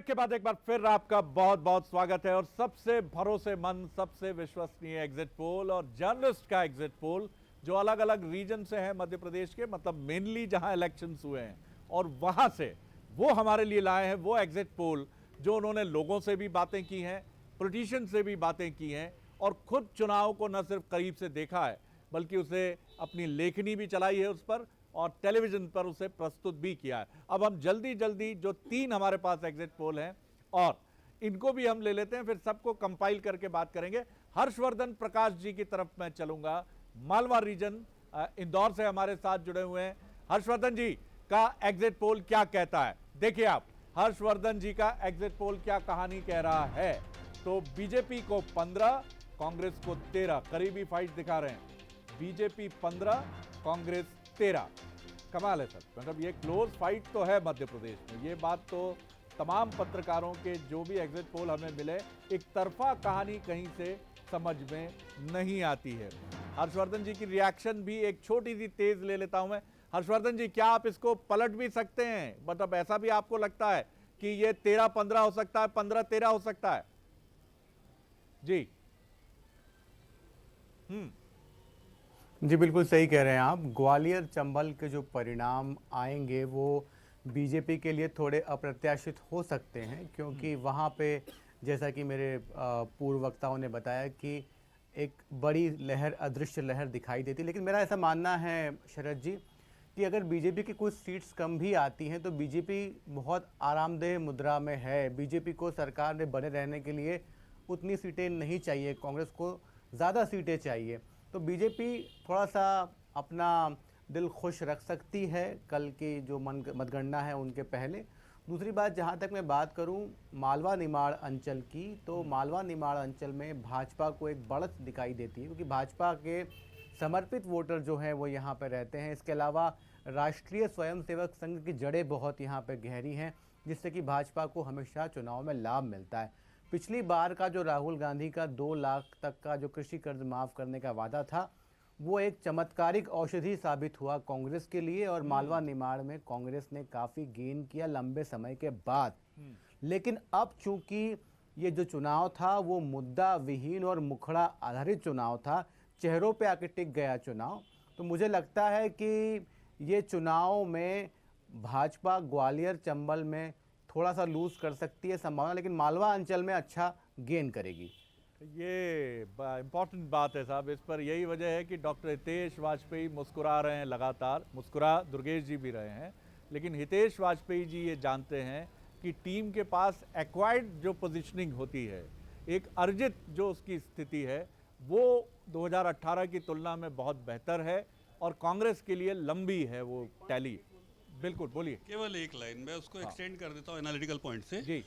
Break के बाद एक बार फिर आपका बहुत बहुत स्वागत है और सबसे भरोसेमंद, सबसे विश्वसनीय एग्जिट पोल और जर्नलिस्ट का एग्जिट पोल जो अलग अलग रीजन से है मध्य प्रदेश के, मतलब मेनली जहां इलेक्शंस हुए हैं और वहां से वो हमारे लिए लाए हैं वो एग्जिट पोल जो उन्होंने लोगों से भी बातें की हैं, पॉलिटिशियन से भी बातें की हैं और खुद चुनाव को न सिर्फ करीब से देखा है बल्कि उसे अपनी लेखनी भी चलाई है उस पर और टेलीविजन पर उसे प्रस्तुत भी किया है। अब हम जल्दी जल्दी जो 3 हमारे पास एग्जिट पोल हैं और इनको भी हम ले लेते हैं, फिर सबको कंपाइल करके बात करेंगे। हर्षवर्धन प्रकाश जी की तरफ मैं चलूंगा, मालवा रीजन इंदौर से हमारे साथ जुड़े हुए हैं। हर्षवर्धन जी का एग्जिट पोल क्या कहता है, देखिए आप। हर्षवर्धन जी का एग्जिट पोल क्या कहानी कह रहा है, तो बीजेपी को 15, कांग्रेस को 13, करीबी फाइट दिखा रहे हैं। बीजेपी 15, कांग्रेस 13। कमाल है सर, मतलब ये क्लोज फाइट तो है मध्य प्रदेश में। ये बात तो तमाम पत्रकारों के जो भी एग्जिट पोल हमें मिले, एक तरफा कहानी कहीं से समझ में नहीं आती है। हर्षवर्धन जी की रिएक्शन भी एक छोटी सी तेज ले लेता हूं मैं। हर्षवर्धन जी, क्या आप इसको पलट भी सकते हैं? मतलब ऐसा भी आपको लगता है कि ये 13-15 हो सकता है, 15-13 हो सकता है? जी जी बिल्कुल सही कह रहे हैं आप। ग्वालियर चंबल के जो परिणाम आएंगे वो बीजेपी के लिए थोड़े अप्रत्याशित हो सकते हैं, क्योंकि वहाँ पे जैसा कि मेरे पूर्व वक्ताओं ने बताया कि एक बड़ी लहर, अदृश्य लहर दिखाई देती। लेकिन मेरा ऐसा मानना है शरद जी कि अगर बीजेपी की कुछ सीट्स कम भी आती हैं तो बीजेपी बहुत आरामदेह मुद्रा में है। बीजेपी को सरकार में बने रहने के लिए उतनी सीटें नहीं चाहिए, कांग्रेस को ज़्यादा सीटें चाहिए। तो बीजेपी थोड़ा सा अपना दिल खुश रख सकती है कल की जो मतगणना है उनके पहले। दूसरी बात, जहाँ तक मैं बात करूँ मालवा निमाड़ अंचल की, तो मालवा निमाड़ अंचल में भाजपा को एक बढ़त दिखाई देती है, क्योंकि भाजपा के समर्पित वोटर जो हैं वो यहाँ पर रहते हैं। इसके अलावा राष्ट्रीय स्वयंसेवक संघ की जड़ें बहुत यहाँ पर गहरी हैं, जिससे कि भाजपा को हमेशा चुनाव में लाभ मिलता है। पिछली बार का जो राहुल गांधी का 2 लाख तक का जो कृषि कर्ज माफ़ करने का वादा था, वो एक चमत्कारिक औषधि साबित हुआ कांग्रेस के लिए और मालवा निमाड़ में कांग्रेस ने काफ़ी गेन किया लंबे समय के बाद। लेकिन अब चूंकि ये जो चुनाव था वो मुद्दा विहीन और मुखड़ा आधारित चुनाव था, चेहरों पे आके टिक गया चुनाव, तो मुझे लगता है कि ये चुनाव में भाजपा ग्वालियर चंबल में थोड़ा सा लूज कर सकती है संभावना, लेकिन मालवा अंचल में अच्छा गेन करेगी। ये इम्पॉर्टेंट बात है साहब। इस पर यही वजह है कि डॉक्टर हितेश वाजपेयी मुस्कुरा रहे हैं लगातार, मुस्कुरा दुर्गेश जी भी रहे हैं, लेकिन हितेश वाजपेयी जी ये जानते हैं कि टीम के पास एक्वायर्ड जो पोजीशनिंग होती है, एक अर्जित जो उसकी स्थिति है, वो 2018 की तुलना में बहुत बेहतर है और कांग्रेस के लिए लंबी है वो टैली। बिल्कुल, बोलिए। केवल एक लाइन मैं उसको एक्सटेंड कर देता हूँ एनालिटिकल पॉइंट से जी।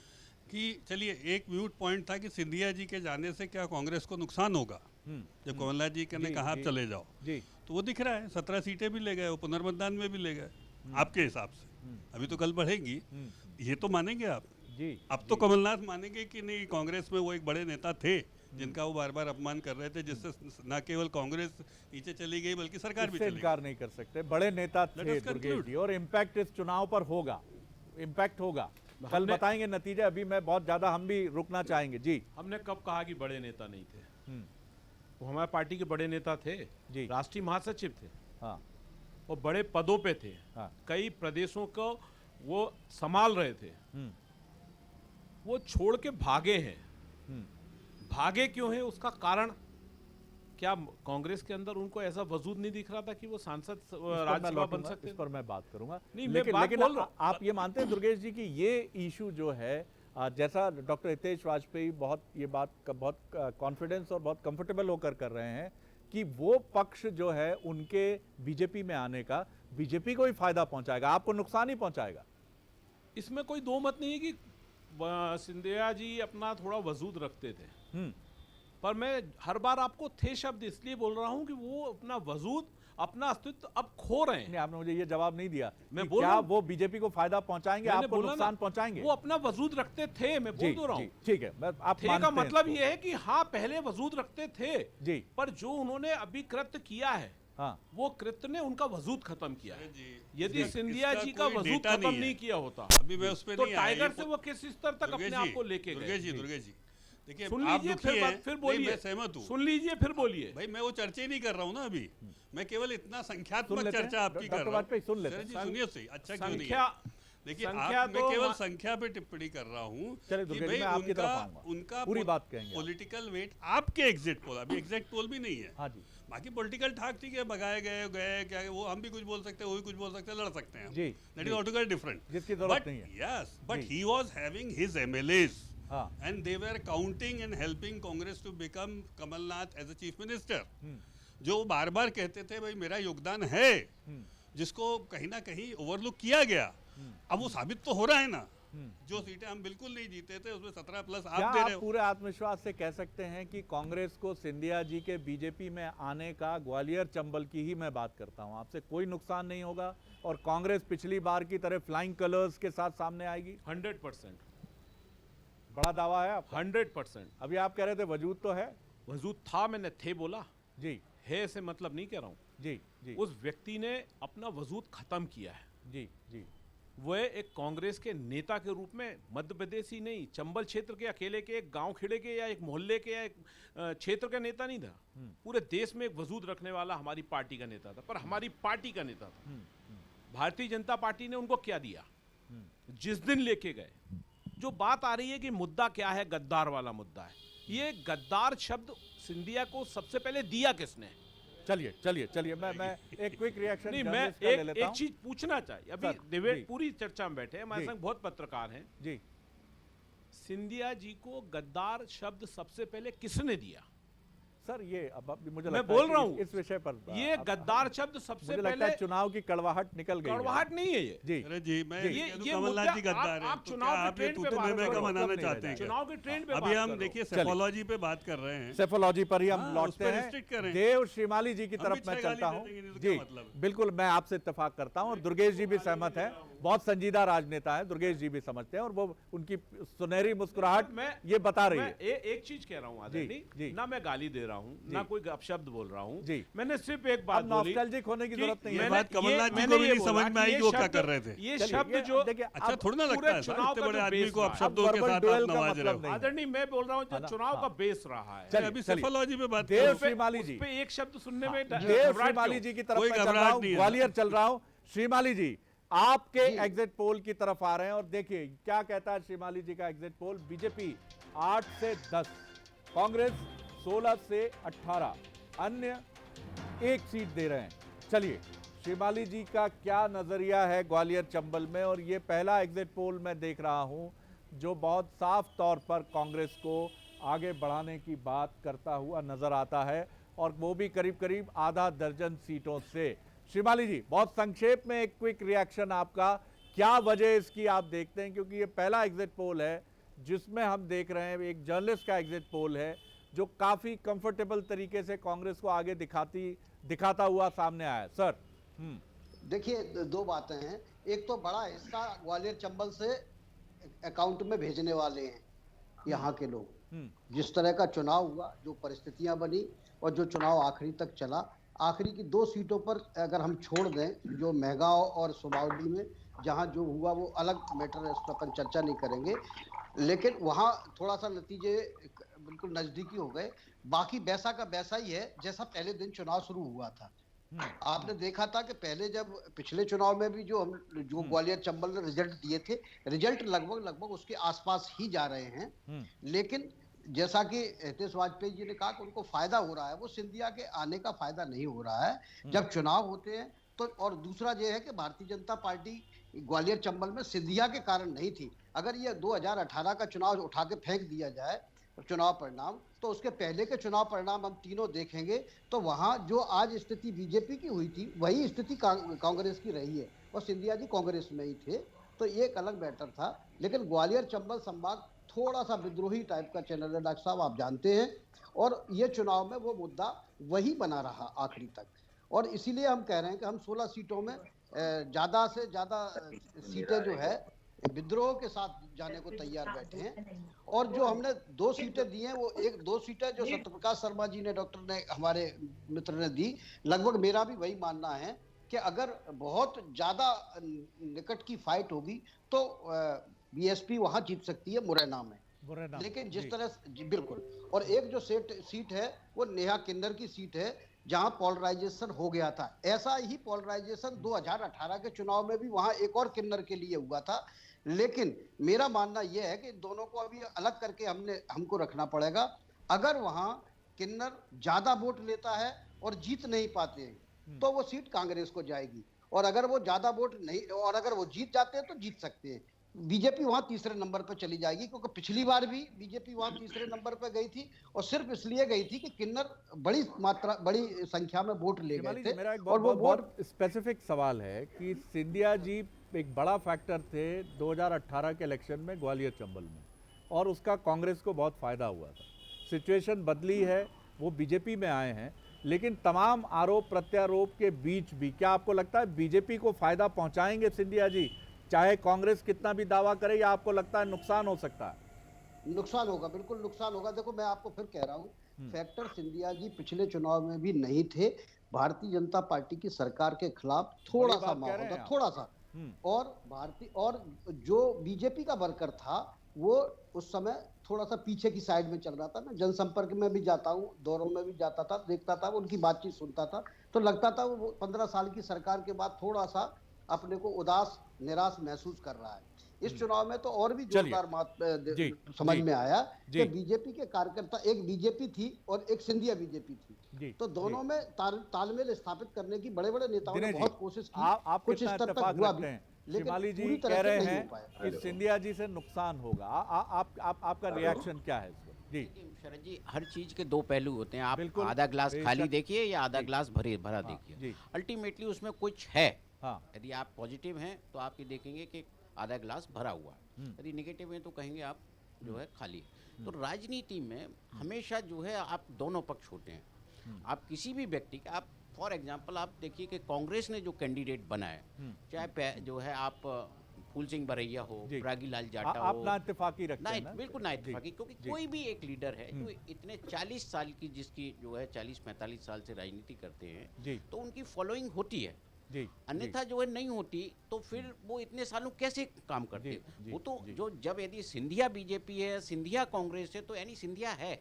कि चलिए, एक म्यूट पॉइंट था कि सिंधिया जी के जाने से क्या कांग्रेस को नुकसान होगा। जब कमलनाथ जी ने कहा आप चले जाओ, तो वो दिख रहा है 17 सीटें भी ले गए, वो पुनर्मतदान में भी ले गए। आपके हिसाब से अभी तो कल बढ़ेगी, ये तो मानेंगे आप जी? अब तो कमलनाथ मानेंगे कि नहीं कांग्रेस में वो एक बड़े नेता थे जिनका वो बार बार अपमान कर रहे थे, जिससे न केवल कांग्रेस नीचे चली गई बल्कि सरकार भी चली गई। इनकार नहीं कर सकते, बड़े नेता थे दुर्गेश जी, और इम्पैक्ट इस चुनाव पर होगा, इम्पैक्ट होगा। कल बताएंगे नतीजे, अभी मैं बहुत ज्यादा हम भी रुकना चाहेंगे जी। हमने कब कहा कि बड़े नेता नहीं थे? वो हमारे पार्टी के बड़े नेता थे जी, राष्ट्रीय महासचिव थे। हाँ, वो बड़े पदों पे थे। हाँ, कई प्रदेशों को वो संभाल रहे थे। वो छोड़ के भागे हैं। भागे क्यों है, उसका कारण क्या कांग्रेस के अंदर उनको ऐसा वजूद नहीं दिख रहा था कि वो सांसद राज्यसभा बन सकते? इस पर मैं बात करूंगा। नहीं, लेकिन आप ये मानते हैं दुर्गेश जी कि ये इशू जो है, जैसा डॉक्टर हितेश वाजपेयी बहुत ये बात का बहुत कॉन्फिडेंस और बहुत कंफर्टेबल होकर कर रहे हैं कि वो पक्ष जो है उनके बीजेपी में आने का बीजेपी को ही फायदा पहुंचाएगा, आपको नुकसान ही पहुंचाएगा? इसमें कोई दो मत नहीं है कि सिंधिया जी अपना थोड़ा वजूद रखते थे, पर मैं हर बार आपको थे शब्द इसलिए बोल रहा हूं कि वो अपना वजूद, अपना अस्तित्व अब खो रहे हैं। नहीं, आपने मुझे ये जवाब नहीं दिया। मैं क्या वो बीजेपी को फायदा पहुंचाएंगे, आपको नुकसान पहुंचाएंगे? वो अपना वजूद रखते थे, मैं बोल तो रहा हूं। ठीक है, आप थे का मतलब ये है कि हाँ, पहले वजूद रखते थे जी, पर जो उन्होंने अभी कृत्य किया है हाँ। वो कृत्य ने उनका वजूद खत्म किया है। यदि इसका सिंधिया जी का कोई वजूद डेटा खत्म नहीं नहीं है। किया होता अभी मैं उस पे तो नहीं आया, टाइगर ये से वो किस स्तर तक अपने आप को लेके गए। दुर्गेश जी देखिए, सुन आप लीजिए, दुखी हैं, फिर नहीं, बोलिए। मैं सहमत हूँ। सुन लीजिए फिर बोलिए। भाई मैं वो चर्चा ही नहीं कर रहा हूँ ना अभी, मैं केवल इतना सुन संख्यात्मक लेते हैं। चर्चा आपकी कर डॉक्टर रहा वाजपेयी सुन हूँ। लेते सर हैं। जी सुनिए सही, अच्छा क्यों नहीं है? संख्या देखिए संख्या आप, मैं तो केवल संख्या पे टिप्पणी कर रहा हूँ चलिए कि दुर्गेश भाई जी, मैं आपकी तरफ आऊंगा। उनका पूरी बात कहेंगे आप। पॉलिटिकल वेट आपके एग्जिट पोल, अभी एग्जैक्ट पोल भी नहीं है। हाँ जी बाकी पॉलिटिकल ठाक ठीक है, भगाए गए क्या, वो हम भी कुछ बोल सकते हैं, वो भी कुछ बोल सकते हैं, लड़ सकते हैं जी, दैट इज ऑलटुगेदर डिफरेंट, जिसकी जरूरत नहीं है। यस बट जी। He was having his MLAs हाँ and they were counting and helping Congress to become Kamal Nath as a chief minister, जो बार बार कहते थे भाई मेरा योगदान है, जिसको कहीं ना कहीं ओवरलुक किया गया। अब वो साबित तो हो रहा है ना, जो सीटें हम बिल्कुल नहीं जीते थे उसमें 17 प्लस क्या आप दे आप रहे हो। पूरे आत्मविश्वास से कह सकते हैं कि कांग्रेस को सिंधिया जी के बीजेपी में आने का, ग्वालियर चंबल की ही मैं बात करता हूं आपसे, कोई नुकसान नहीं होगा और कांग्रेस पिछली बार की तरह फ्लाइंग कलर्स के साथ सामने आएगी? 100%। बड़ा दावा है आपका? 100%। अभी आप कह रहे थे वजूद तो है। वजूद था, मैंने थे बोला, जी है से मतलब नहीं कह रहा हूँ। जी जी उस व्यक्ति ने अपना वजूद खत्म किया है। जी जी वह एक कांग्रेस के नेता के रूप में मध्य प्रदेश ही नहीं, चंबल क्षेत्र के अकेले के, एक गांव खेड़े के या एक मोहल्ले के या एक क्षेत्र का नेता नहीं था, पूरे देश में एक वजूद रखने वाला हमारी पार्टी का नेता था। पर हमारी पार्टी का नेता था। भारतीय जनता पार्टी ने उनको क्या दिया? जिस दिन लेके गए, जो बात आ रही है कि मुद्दा क्या है, गद्दार वाला मुद्दा है। ये गद्दार शब्द सिंधिया को सबसे पहले दिया किसने? चलिए चलिए चलिए, मैं एक क्विक रिएक्शन नहीं, मैं एक चीज पूछना चाहिए। अभी सर, डिबेट जी। पूरी चर्चा में बैठे हैं, हमारे जी। संग बहुत पत्रकार हैं। जी सिंधिया जी को गद्दार शब्द सबसे पहले किसने दिया? सर, ये अब मुझे मैं लगता बोल है कि रहा हूँ, इस विषय पर ये अब गद्दार शब्द सबसे मुझे लगता पहले है चुनाव की कड़वाहट निकल गई है। कड़वाहट नहीं है ये। जी अरे जी मैं जी। ये कह दूं ये कमलनाथ मुद्दा जी गद्दार हैं, आप तो चुनाव क्या के आप ये ट्रेंड पे तूतू बात में करो, का बनाना मतलब नहीं चाहते हैं रह क्या? चुनाव के ट्रेंड पे अभी बात हम करो। देखिए चलिए। सेफोलॉजी पे बात कर रहे हैं। सेफोलॉजी पर ही हम हाँ, लौटते उस पर हैं। restrict करें। देव श्रीमाली जी की हम तरफ भी मैं 6 चलता गाली हूँ। दे देंगे, तो जी क्या मतलब? बिल्कुल, मैं आपसे इत्तेफाक करता हूँ और दुर्गेश जी भी सहमत हैं। बहुत संजीदा राजनेता है, दुर्गेश जी भी समझते हैं और वो उनकी सुनहरी मुस्कुराहट ये बता रही है। एक चीज कह रहा हूँ जी। आदरणीय, ना मैं गाली दे रहा हूँ, ना कोई अपशब्द बोल रहा हूँ। जी। मैंने सिर्फ एक बात अब बोली नॉस्टैल्जिक होने की कि जरूरत नहीं है। ये मैंने- बात कमलनाथ जी मैंने को भी ये नहीं बोला समझ में कि आई ये कि वो क्या शब्द- कर रहे थे। ये चलिए, शब्द ये जो देखिए, अच्छा थोड़ा ना पूरे लगता है चुनाव इतने का बड़े जो आदमी बेस को रहा आप है। शब्दों के verbal साथ duel आप का नवाज रहे मतलब हो। नहीं है। आदरणीय, मैं बोल रहा हूँ जो हाँ, चुनाव का हाँ। बेस रहा है। चलिए, अभी चलिए। सेफोलॉजी पे बात देव करो। श्रीमाली जी, उस पे एक शब्द सुनने में देव घबराहट श्रीमाली क्यों? जी की तरफ कोई मैं चल रहा घबराहट हूँ, नहीं है। ग्वालियर चल रहा हूँ। श्रीमाली जी, आपके एग्जिट पोल की तरफ आ रहे हैं और देखिए क्या कहता है श्रीमाली जी का एग्जिट पोल। बीजेपी 8 से 10, कांग्रेस 16 से 18, अन्य 1 सीट दे रहे हैं। चलिए, श्रीमाली जी का क्या नजरिया है ग्वालियर चंबल में, और ये पहला एग्जिट पोल मैं देख रहा हूं जो बहुत साफ तौर पर कांग्रेस को आगे बढ़ाने की बात करता हुआ नजर आता है, और वो भी करीब करीब आधा दर्जन सीटों से। श्रीमाली जी, बहुत संक्षेप में एक क्विक रिएक्शन आपका, क्या वजह इसकी आप देखते हैं, क्योंकि ये पहला एग्जिट पोल है जिसमें हम देख रहे हैं, एक जर्नलिस्ट का एग्जिट पोल है जो काफी कंफर्टेबल तरीके से कांग्रेस को आगे दिखाता हुआ सामने आया है। सर देखिए, दो बातें हैं। एक तो बड़ा हिस्सा ग्वालियर चंबल से अकाउंट में भेजने वाले हैं यहाँ के लोग। जिस तरह का चुनाव हुआ, जो परिस्थितियां बनी और जो चुनाव आखिरी तक चला, आखिरी की 2 सीटों पर अगर हम छोड़ दें, जो मेहगांव और सुमावली में जहाँ जो हुआ वो अलग मैटर है, उस पर अपन चर्चा नहीं करेंगे, लेकिन वहाँ थोड़ा सा नतीजे बिल्कुल नजदीकी हो गए। बाकी वैसा का वैसा ही है जैसा पहले दिन चुनाव शुरू हुआ था। आपने देखा था कि पहले जब पिछले चुनाव में भी जो ग्वालियर चंबल ने रिजल्ट दिए थे, रिजल्ट लगभग उसके आसपास ही जा रहे हैं। लेकिन जैसा कि हितेश वाजपेयी जी ने कहा कि उनको फायदा हो रहा है, वो सिंधिया के आने का फायदा नहीं हो रहा है जब चुनाव होते हैं तो। और दूसरा ये है कि भारतीय जनता पार्टी ग्वालियर चंबल में सिंधिया के कारण नहीं थी। अगर ये 2018 का चुनाव उठा के फेंक दिया जाए चुनाव परिणाम, तो उसके पहले के चुनाव परिणाम हम तीनों देखेंगे तो वहां जो आज स्थिति बीजेपी की हुई थी वही स्थिति कांग्रेस की रही है, और सिंधिया जी कांग्रेस में ही थे, तो ये एक अलग मैटर था। लेकिन ग्वालियर चंबल संभाग थोड़ा सा विद्रोही टाइप का चैनल है डॉक्टर साहब, आप जानते हैं, और ये चुनाव में वो मुद्दा वही बना रहा आखिरी तक। और इसीलिए हम कह रहे हैं कि हम 16 सीटों में ज़्यादा से ज़्यादा सीटें जो है विद्रोह के साथ जाने को तैयार बैठे हैं। और जो हमने 2 सीटें दी हैं, वो 2 सीटें जो सत्यप्रकाश शर्मा जी ने, डॉक्टर ने, हमारे मित्र ने दी, लगभग मेरा भी वही मानना है कि अगर बहुत ज्यादा निकट की फाइट होगी तो बीएसपी वहां जीत सकती है मुरैना में। लेकिन जिस तरह जी बिल्कुल, और एक जो सीट है वो नेहा किन्नर की सीट है, जहां पोलराइजेशन हो गया था। ऐसा ही पोलराइजेशन 2018 के चुनाव में भी वहां एक और किन्नर के लिए हुआ था। लेकिन मेरा मानना यह है कि दोनों को अभी अलग करके हमको रखना पड़ेगा। अगर वहां किन्नर ज्यादा वोट लेता है और जीत नहीं पाते हैं तो वो सीट कांग्रेस को जाएगी, और अगर वो ज्यादा वोट नहीं, और अगर वो जीत जाते हैं तो जीत सकते हैं, बीजेपी वहां तीसरे नंबर पर चली जाएगी। क्योंकि पिछली बार भी बीजेपी वहां तीसरे नंबर पर गई थी, और सिर्फ इसलिए गई थी कि किन्नर बड़ी संख्या में वोट ले गए थे। मेरा एक और वो बहुत स्पेसिफिक सवाल है कि सिंधिया जी एक बड़ा फैक्टर थे 2018 के इलेक्शन में ग्वालियर चंबल में, और उसका कांग्रेस को बहुत फायदा हुआ था। सिचुएशन बदली है, वो बीजेपी में आए हैं, लेकिन तमाम आरोप प्रत्यारोप के बीच भी क्या आपको लगता है बीजेपी को फायदा पहुंचाएंगे सिंधिया जी, चाहे कांग्रेस कितना भी दावा करे, या आपको लगता है नुकसान हो सकता है? नुकसान होगा, बिल्कुल नुकसान होगा। देखो, मैं आपको फिर कह रहा हूँ, फैक्टर सिंधिया जी पिछले चुनाव में भी नहीं थे। भारतीय जनता पार्टी की सरकार के खिलाफ थोड़ा सा माहौल था, थोड़ा सा, और जो बीजेपी का वर्कर था वो उस समय थोड़ा सा पीछे की साइड में चल रहा था। मैं जनसंपर्क में भी जाता हूँ, दौरों में भी जाता था, देखता था, उनकी बातचीत सुनता था, तो लगता था वो 15 साल की सरकार के बाद थोड़ा सा अपने को उदास, निराश महसूस कर रहा है। इस चुनाव में तो और भी जोरदार समझ में आया कि बीजेपी के कार्यकर्ता, एक बीजेपी थी और एक सिंधिया बीजेपी थी, तो दोनों में तालमेल स्थापित करने की बड़े बड़े नेताओं ने बहुत कोशिश की। आप कुछ स्तर तक हुआ भी, शिमाली जी कह रहे हैं कि सिंधिया जी से नुकसान होगा। आपका रिएक्शन क्या है इसको? जी शरद जी, हर चीज के 2 पहलू होते हैं। आप आधा ग्लास खाली देखिए या आधा ग्लास भरा देखिए, अल्टीमेटली उसमें कुछ है। यदि आप पॉजिटिव हैं तो आप ये देखेंगे कि आधा ग्लास भरा हुआ है, यदि नेगेटिव है तो कहेंगे आप जो है खाली। तो राजनीति में हमेशा जो है आप दोनों पक्ष होते हैं। आप किसी भी व्यक्ति का, आप फॉर एग्जांपल आप देखिए कि कांग्रेस ने जो कैंडिडेट बनाया, चाहे जो है आप फूल सिंह बरैया हो, प्रागी लाल जाटा हो, आप ना इत्तेफाकी रखते हैं ना? बिल्कुल ना इत्तेफाकी, क्योंकि कोई भी एक लीडर है जो इतने 40 साल की, जिसकी जो है 40-45 साल से राजनीति करते हैं, तो उनकी फॉलोइंग होती है। अन्यथा जो है नहीं होती, तो फिर वो इतने सालों कैसे काम करते? वो तो जो, जब यदि सिंधिया बीजेपी है, सिंधिया कांग्रेस है, तो यानी सिंधिया है।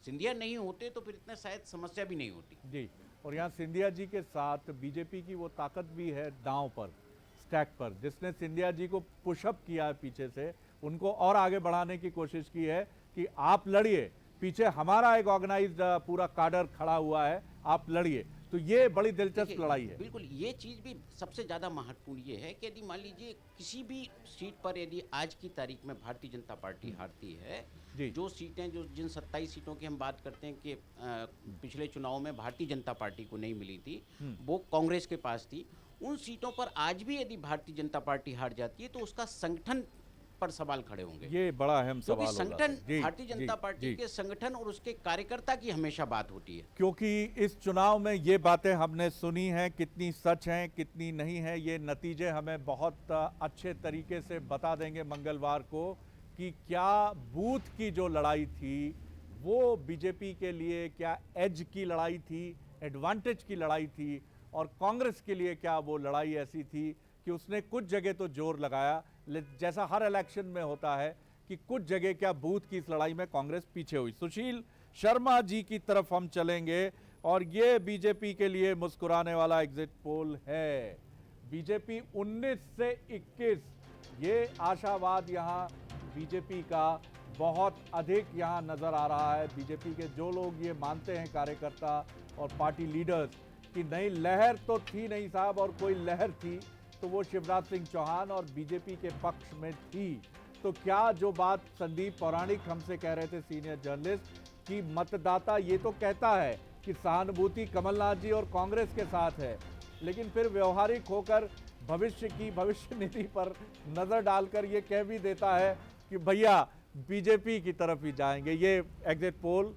सिंधिया नहीं होते तो फिर इतना शायद समस्या भी नहीं होती। जी, और यहाँ सिंधिया जी के साथ बीजेपी की वो ताकत भी है दांव पर, स्टैक पर, जिसने सिंधिया जी को पुशअप किया है पीछे से, उनको और आगे बढ़ाने की कोशिश की है कि आप लड़िए, पीछे हमारा एक ऑर्गेनाइज्ड पूरा काडर खड़ा हुआ है, आप लड़िए। तो ये बड़ी दिलचस्प लड़ाई है। बिल्कुल, ये चीज भी सबसे ज्यादा महत्वपूर्ण ये है कि यदि मान लीजिए किसी भी सीट पर यदि आज की तारीख में भारतीय जनता पार्टी हारती है, जो सीटें, जो जिन 27 सीटों की हम बात करते हैं कि पिछले चुनाव में भारतीय जनता पार्टी को नहीं मिली थी, वो कांग्रेस के पास थी, उन सीटों पर आज भी यदि भारतीय जनता पार्टी हार जाती है तो उसका संगठन पर सवाल खड़े होंगे। ये बड़ा अहम सवाल होगा। संगठन, भारतीय जनता पार्टी के संगठन और उसके कार्यकर्ता की हमेशा बात होती है। क्योंकि इस चुनाव में ये बातें हमने सुनी हैं, कितनी सच हैं कितनी नहीं है, ये नतीजे हमें बहुत अच्छे तरीके से बता देंगे मंगलवार को कि क्या बूथ की जो लड़ाई थी वो बीजेपी के लिए क्या एज की लड़ाई थी, एडवांटेज की लड़ाई थी, और कांग्रेस के लिए क्या वो लड़ाई ऐसी थी कि उसने कुछ जगह तो जोर लगाया, जैसा हर इलेक्शन में होता है कि कुछ जगह क्या बूथ की इस लड़ाई में कांग्रेस पीछे हुई। सुशील शर्मा जी की तरफ हम चलेंगे, और ये बीजेपी के लिए मुस्कुराने वाला एग्जिट पोल है। बीजेपी 19 से 21, ये आशावाद यहाँ बीजेपी का बहुत अधिक यहाँ नजर आ रहा है। बीजेपी के जो लोग ये मानते हैं, कार्यकर्ता और पार्टी लीडर्स, कि नई लहर तो थी नहीं साहब, और कोई लहर थी तो वो शिवराज सिंह चौहान और बीजेपी के पक्ष में थी। तो क्या जो बात संदीप पौराणिक हमसे कह रहे थे, सीनियर जर्नलिस्ट, कि मतदाता ये तो कहता है कि सहानुभूति कमलनाथ जी और कांग्रेस के साथ है, लेकिन फिर व्यवहारिक होकर भविष्य की भविष्य निधि पर नजर डालकर ये कह भी देता है कि भैया बीजेपी की तरफ ही जाएंगे। ये एग्जिट पोल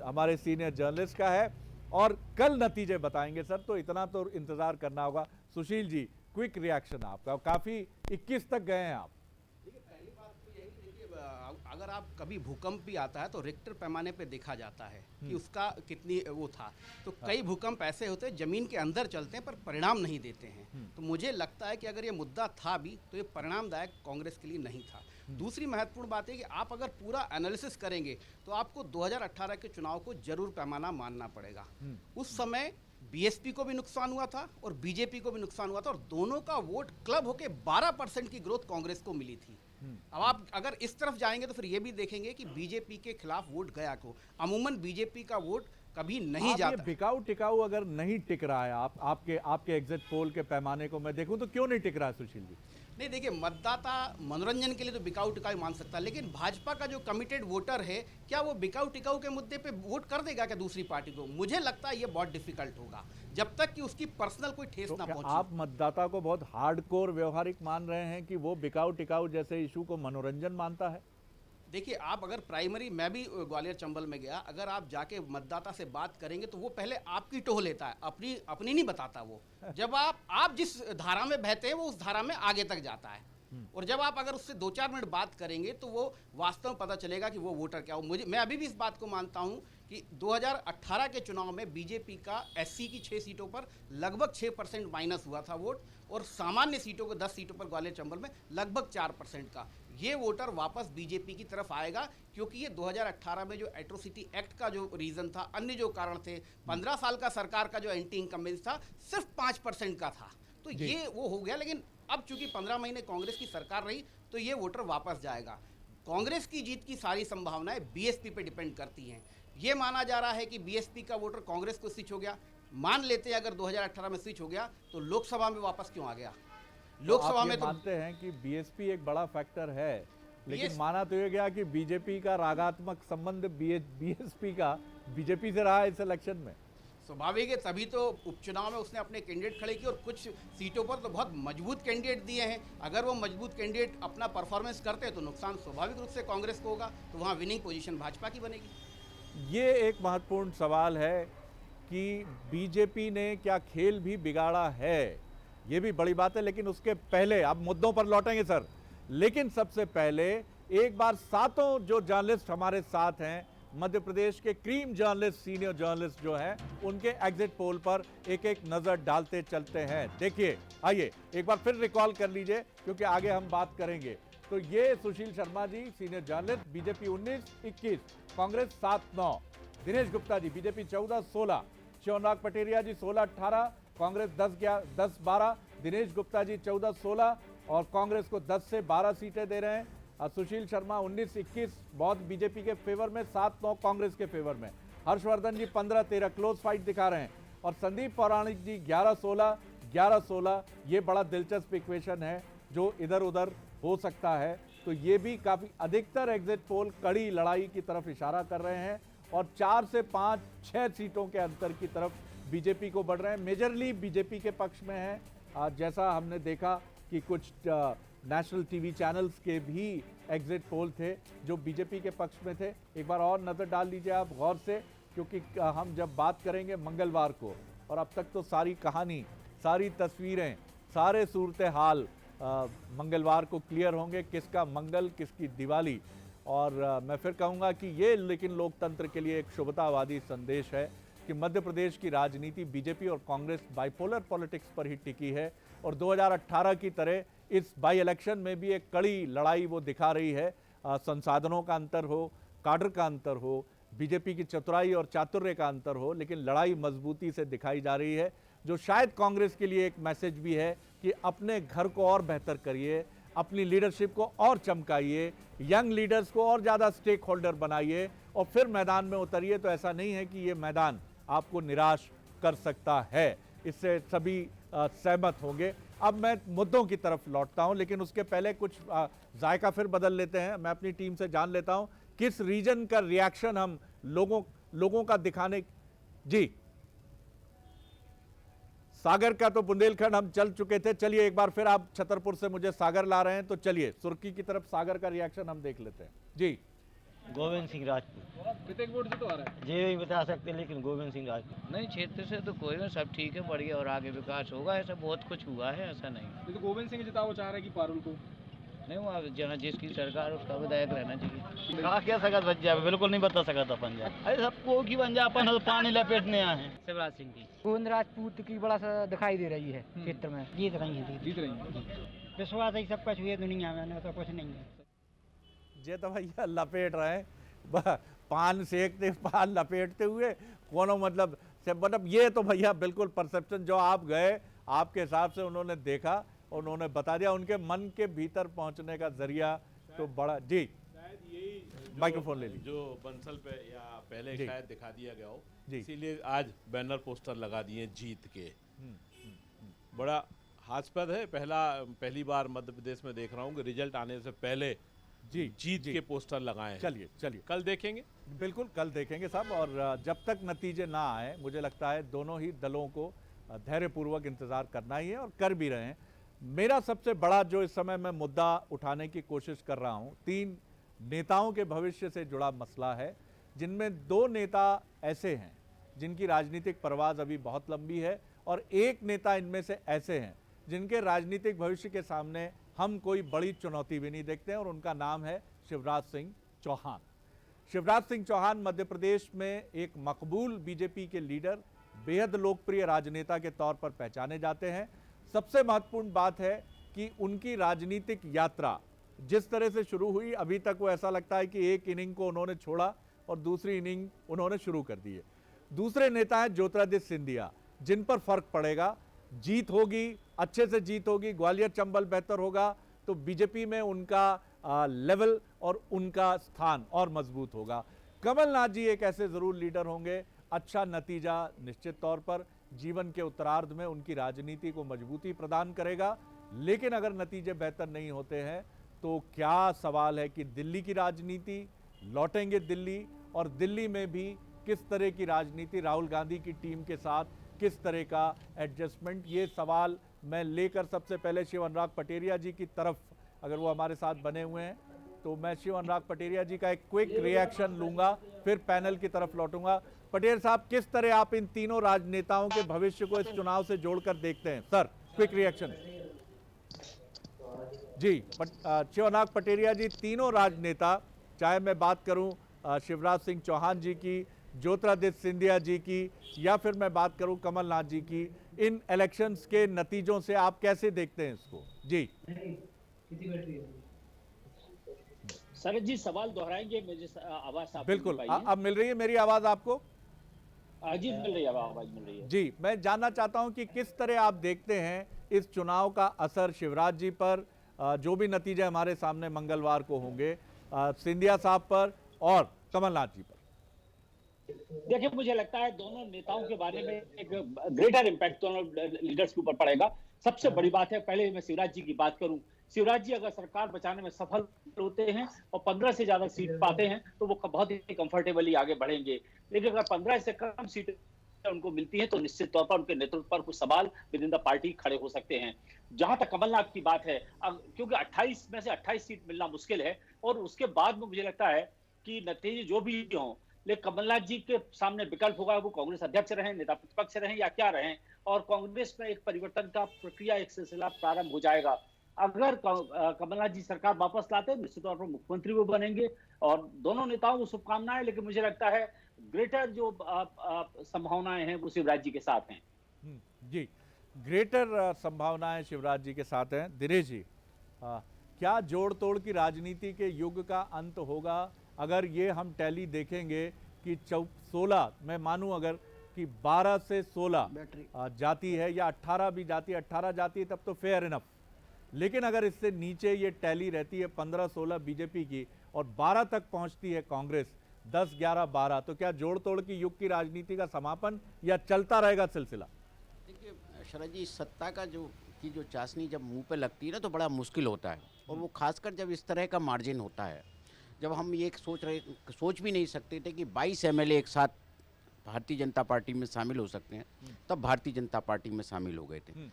हमारे सीनियर जर्नलिस्ट का है, और कल नतीजे बताएंगे सर, तो इतना तो इंतजार करना होगा। सुशील जी, क्विक रिएक्शन आपका, काफी 21 तक गए हैं आप। पहली बात तो यही देखिए, अगर आप कभी भूकंप भी आता है तो रिक्टर पैमाने पे देखा जाता है कि उसका कितनी वो था। तो कई भूकंप ऐसे होते हैं जमीन के अंदर चलते हैं पर परिणाम नहीं देते हैं। तो मुझे लगता है कि अगर ये मुद्दा था भी तो ये परिणामदायक कांग्रेस के लिए नहीं था। दूसरी महत्वपूर्ण बात है कि आप अगर पूरा एनालिसिस करेंगे तो आपको 2018 के चुनाव को जरूर पैमाना मानना पड़ेगा। उस समय बीएसपी को भी नुकसान हुआ था और बीजेपी को भी नुकसान हुआ था, और दोनों का वोट क्लब होके 12% की ग्रोथ कांग्रेस को मिली थी। अब आप अगर इस तरफ जाएंगे तो फिर ये भी देखेंगे कि बीजेपी के खिलाफ वोट गया को। अमूमन बीजेपी का वोट कभी नहीं जाता। बिकाऊ टिकाऊ अगर नहीं टिक रहा है आपके एग्जिट पोल के पैमाने को मैं देखूं तो क्यों नहीं टिक रहा है सुशील जी? नहीं, देखिए, मतदाता मनोरंजन के लिए तो बिकाऊ टिकाऊ मान सकता है, लेकिन भाजपा का जो कमिटेड वोटर है, क्या वो बिकाऊ टिकाऊ के मुद्दे पे वोट कर देगा क्या दूसरी पार्टी को? मुझे लगता है ये बहुत डिफिकल्ट होगा जब तक कि उसकी पर्सनल कोई ठेस ना पहुंचे। आप मतदाता को बहुत हार्डकोर व्यवहारिक मान रहे हैं कि वो बिकाऊ टिकाऊ जैसे इशू को मनोरंजन मानता है? देखिए, आप अगर प्राइमरी, मैं भी ग्वालियर चंबल में गया, अगर आप जाके मतदाता से बात करेंगे तो वो पहले आपकी टोह लेता है, अपनी नहीं बताता वो। जब आप जिस धारा में बहते हैं वो उस धारा में आगे तक जाता है, और जब आप अगर उससे 2-4 मिनट बात करेंगे तो वो वास्तव में पता चलेगा कि वो वोटर क्या हो। मैं अभी भी इस बात को मानता हूं कि 2018 के चुनाव में बीजेपी का एससी की 6 सीटों पर लगभग 6% माइनस हुआ था वोट, और सामान्य सीटों को 10 सीटों पर ग्वालियर चंबल में लगभग 4% का। ये वोटर वापस बीजेपी की तरफ आएगा, क्योंकि ये 2018 में जो एट्रोसिटी एक्ट का जो रीजन था, अन्य जो कारण थे, 15 साल का सरकार का जो एंटी इनकम्बेंस था सिर्फ 5% का था, तो ये वो हो गया। लेकिन अब चूंकि 15 महीने कांग्रेस की सरकार रही तो ये वोटर वापस जाएगा। कांग्रेस की जीत की सारी संभावनाएं बीएसपी पे डिपेंड करती हैं। ये माना जा रहा है कि बीएसपी का वोटर कांग्रेस को स्विच हो गया। मान लेते हैं अगर 2018 में स्विच हो गया तो लोकसभा में वापस क्यों आ गया? लोकसभा में तो मानते हैं कि बीएसपी एक बड़ा फैक्टर है, लेकिन माना तो ये गया कि बीजेपी का रागात्मक संबंध बीएसपी का बीजेपी से रहा है इस इलेक्शन में। स्वाभाविक है, तभी तो उपचुनाव में उसने अपने कैंडिडेट खड़े किए, और कुछ सीटों पर तो बहुत मजबूत कैंडिडेट दिए हैं। अगर वो मजबूत कैंडिडेट अपना परफॉर्मेंस करते हैं तो नुकसान स्वाभाविक रूप से कांग्रेस को होगा, तो वहाँ विनिंग पोजीशन भाजपा की बनेगी। ये एक महत्वपूर्ण सवाल है कि बीजेपी ने क्या खेल भी बिगाड़ा है, ये भी बड़ी बात है। लेकिन उसके पहले अब मुद्दों पर लौटेंगे सर, लेकिन सबसे पहले एक बार सातों जो जर्नलिस्ट हमारे साथ हैं, मध्य प्रदेश के क्रीम जर्नलिस्ट, सीनियर जर्नलिस्ट जो हैं, उनके एग्जिट पोल पर एक एक नजर डालते चलते हैं। देखिए, आइए एक बार फिर रिकॉल कर लीजिए क्योंकि आगे हम बात करेंगे। तो ये Sushil Sharma ji senior journalist, BJP 19-21, Congress 7-9, Dinesh Gupta ji BJP 14-16, Shivnag Pateria ji 16-18, Congress 10-12, Dinesh Gupta ji 14-16 और कांग्रेस को 10 से 12 सीटें दे रहे हैं। सुशील शर्मा 19-21 बहुत बीजेपी के फेवर में, 7-9 कांग्रेस के फेवर में। हर्षवर्धन जी 15-13 क्लोज फाइट दिखा रहे हैं, और संदीप पौराणिक जी 11-16, 11-16। ये बड़ा दिलचस्प इक्वेशन है जो इधर उधर हो सकता है। तो ये भी काफी, अधिकतर एग्जिट पोल कड़ी लड़ाई की तरफ इशारा कर रहे हैं, और 4 से 5-6 सीटों के अंतर की तरफ बीजेपी को बढ़ रहे हैं। मेजरली बीजेपी के पक्ष में है, जैसा हमने देखा कि कुछ नेशनल टीवी चैनल्स के भी एग्जिट पोल थे जो बीजेपी के पक्ष में थे। एक बार और नज़र डाल लीजिए आप गौर से, क्योंकि हम जब बात करेंगे मंगलवार को, और अब तक तो सारी कहानी, सारी तस्वीरें, सारे सूरत हाल मंगलवार को क्लियर होंगे, किसका मंगल किसकी दिवाली। और मैं फिर कहूँगा कि ये लेकिन लोकतंत्र के लिए एक शुभतावादी संदेश है कि मध्य प्रदेश की राजनीति बीजेपी और कांग्रेस बाइपोलर पॉलिटिक्स पर ही टिकी है, और 2018 की तरह इस बाई इलेक्शन में भी एक कड़ी लड़ाई वो दिखा रही है। संसाधनों का अंतर हो, काडर का अंतर हो, बीजेपी की चतुराई और चातुर्य का अंतर हो, लेकिन लड़ाई मजबूती से दिखाई जा रही है, जो शायद कांग्रेस के लिए एक मैसेज भी है कि अपने घर को और बेहतर करिए, अपनी लीडरशिप को और चमकाइए, यंग लीडर्स को और ज़्यादा स्टेक होल्डर बनाइए, और फिर मैदान में उतरिए। तो ऐसा नहीं है कि ये मैदान आपको निराश कर सकता है, इससे सभी सहमत होंगे। अब मैं मुद्दों की तरफ लौटता हूं, लेकिन उसके पहले कुछ जायका फिर बदल लेते हैं। मैं अपनी टीम से जान लेता हूं किस रीजन का रिएक्शन हम लोगों का दिखाने। जी, सागर का तो बुंदेलखंड हम चल चुके थे, चलिए एक बार फिर आप छतरपुर से मुझे सागर ला रहे हैं, तो चलिए सुर्खी की तरफ सागर का रिएक्शन हम देख लेते हैं। जी, गोविंद सिंह राजपूत। कितने वोट से तो आ रहा है? ये नहीं बता सकते, लेकिन गोविंद सिंह राजपूत। नहीं, क्षेत्र से तो कोई ना, सब ठीक है, बढ़िया, और आगे विकास होगा, ऐसा बहुत कुछ हुआ है, ऐसा नहीं। ये तो गोविंद सिंह जिता वो चाह रहे हैं कि पारुल को नहीं, वहाँ जहाँ जिसकी सरकार उसका विधायक रहना चाहिए। कहा क्या सकत बच जाए, बिल्कुल नहीं बता सकता अपन जा। अरे सबको की बन जा, अपन तो पानी लपेटने आए हैं। शिवराज सिंह की। गोविंद राजपूत की बड़ा सा दिखाई दे रही है क्षेत्र में, जीत रही है। जीत रही है। विश्वास ही सब कुछ हुई दुनिया में, तो कुछ नहीं है। जे तो भैया लपेट रहे हैं, पान सेकते, पान लपेटते हुए, कोनो मतलब से, मतलब ये तो भैया बिल्कुल परसेप्शन, जो आप गए, आपके हिसाब से उन्होंने देखा, उन्होंने बता दिया, उनके मन के भीतर पहुंचने का जरिया तो बड़ा। जी शायद यही माइक्रोफोन ले लीजिए। जो बंसल पे या पहले शायद दिखा दिया गया हो, जी। इसीलिए आज बैनर पोस्टर लगा दिए जीत के। बड़ा हास्यास्पद है, पहली बार मध्य प्रदेश में देख रहा हूँ कि रिजल्ट आने से पहले जीत के पोस्टर लगाए हैं। चलिए कल देखेंगे, बिल्कुल कल देखेंगे साहब। और जब तक नतीजे ना आए, मुझे लगता है दोनों ही दलों को धैर्यपूर्वक इंतजार करना ही है, और कर भी रहे हैं। मेरा सबसे बड़ा जो इस समय मैं मुद्दा उठाने की कोशिश कर रहा हूं, 3 नेताओं के भविष्य से जुड़ा मसला है, जिनमें 2 नेता ऐसे हैं जिनकी राजनीतिक परवाज अभी बहुत लंबी है, और एक नेता इनमें से ऐसे हैं जिनके राजनीतिक भविष्य के सामने हम कोई बड़ी चुनौती भी नहीं देखते हैं, और उनका नाम है शिवराज सिंह चौहान। शिवराज सिंह चौहान मध्य प्रदेश में एक मकबूल बीजेपी के लीडर, बेहद लोकप्रिय राजनेता के तौर पर पहचाने जाते हैं। सबसे महत्वपूर्ण बात है कि उनकी राजनीतिक यात्रा जिस तरह से शुरू हुई, अभी तक वो ऐसा लगता है कि एक इनिंग को उन्होंने छोड़ा और दूसरी इनिंग उन्होंने शुरू कर दी है। दूसरे नेता हैं ज्योतिरादित्य सिंधिया, जिन पर फर्क पड़ेगा, जीत होगी, अच्छे से जीत होगी, ग्वालियर चंबल बेहतर होगा तो बीजेपी में उनका लेवल और उनका स्थान और मजबूत होगा। कमलनाथ जी एक ऐसे जरूर लीडर होंगे, अच्छा नतीजा निश्चित तौर पर जीवन के उत्तरार्ध में उनकी राजनीति को मजबूती प्रदान करेगा। लेकिन अगर नतीजे बेहतर नहीं होते हैं तो क्या सवाल है कि दिल्ली की राजनीति, लौटेंगे दिल्ली, और दिल्ली में भी किस तरह की राजनीति, राहुल गांधी की टीम के साथ किस तरह का एडजस्टमेंट, ये सवाल मैं लेकर सबसे पहले शिव अनुराग पटेरिया जी की तरफ, अगर वो हमारे साथ बने हुए हैं तो मैं शिव अनुराग पटेरिया जी का एक क्विक रिएक्शन लूंगा, फिर पैनल की तरफ लौटूंगा। पटेल साहब, किस तरह आप इन तीनों राजनेताओं के भविष्य को इस चुनाव से जोड़कर देखते हैं? Sir, quick reaction. जी शिव अनुराग पटेरिया जी, तीनों राजनेता, चाहे मैं बात करूं शिवराज सिंह चौहान जी की, ज्योतिरादित्य सिंधिया जी की, या फिर मैं बात करूं कमलनाथ जी की, इन इलेक्शंस के नतीजों से आप कैसे देखते हैं इसको? जी शरद जी, सवाल दोहराएंगे? मुझे आवाज बिल्कुल अब मिल रही है मेरी आवाज आपको? जी मिल रही है, आवाज मिल रही है। जी, मैं जानना चाहता हूं कि किस तरह आप देखते हैं इस चुनाव का असर शिवराज जी पर, जो भी नतीजे हमारे सामने मंगलवार को होंगे, सिंधिया साहब पर और कमलनाथ जी पर। देखिए, मुझे लगता है दोनों नेताओं के बारे में एक ग्रेटर इम्पैक्ट दोनों लीडर्स के ऊपर पड़ेगा। सबसे बड़ी बात है, पहले मैं शिवराज जी की बात करूं, शिवराज जी अगर सरकार बचाने में सफल होते हैं और 15 से ज्यादा सीट पाते हैं तो वो बहुत ही कंफर्टेबली आगे बढ़ेंगे। लेकिन अगर 15 से कम सीटें उनको मिलती हैं तो निश्चित तौर पर उनके नेतृत्व पर कुछ सवाल विद इन द पार्टी खड़े हो सकते हैं। जहां तक कमलनाथ की बात है, क्योंकि 28 में से 28 सीट मिलना मुश्किल है, और उसके बाद में मुझे लगता है कि नतीजे जो भी हों, लेकिन कमलनाथ जी के सामने विकल्प होगा, वो कांग्रेस अध्यक्ष रहें, नेता प्रतिपक्ष रहें या क्या रहें, और कांग्रेस में एक परिवर्तन का प्रक्रिया, एक सिलसिला प्रारंभ हो जाएगा। अगर कमलनाथ जी सरकार वापस लाते हैं, निश्चित तौर पर मुख्यमंत्री वो बनेंगे, और दोनों नेताओं को शुभकामनाएं। लेकिन मुझे लगता है ग्रेटर जो संभावनाएं हैं वो शिवराज जी के साथ हैं। जी, ग्रेटर संभावनाएं शिवराज जी के साथ हैं। दिनेश जी, क्या जोड़ तोड़ की राजनीति के युग का अंत होगा अगर ये हम टैली देखेंगे कि 16, मैं मानूं अगर कि 12 से 16 जाती है, या 18 भी जाती है, 18 जाती है तब तो फेयर इनफ। लेकिन अगर इससे नीचे ये टैली रहती है 15-16 बीजेपी की और 12 तक पहुंचती है कांग्रेस, 10-11-12, तो क्या जोड़ तोड़ की युग की राजनीति का समापन या चलता रहेगा सिलसिला? देखिए शरद जी, सत्ता का जो चाशनी जब मुंह पे लगती है ना तो बड़ा मुश्किल होता है, और वो खासकर जब इस तरह का मार्जिन होता है। जब हम ये सोच भी नहीं सकते थे कि 22 एमएलए एक साथ भारतीय जनता पार्टी में शामिल हो सकते हैं, तब भारतीय जनता पार्टी में शामिल हो गए थे।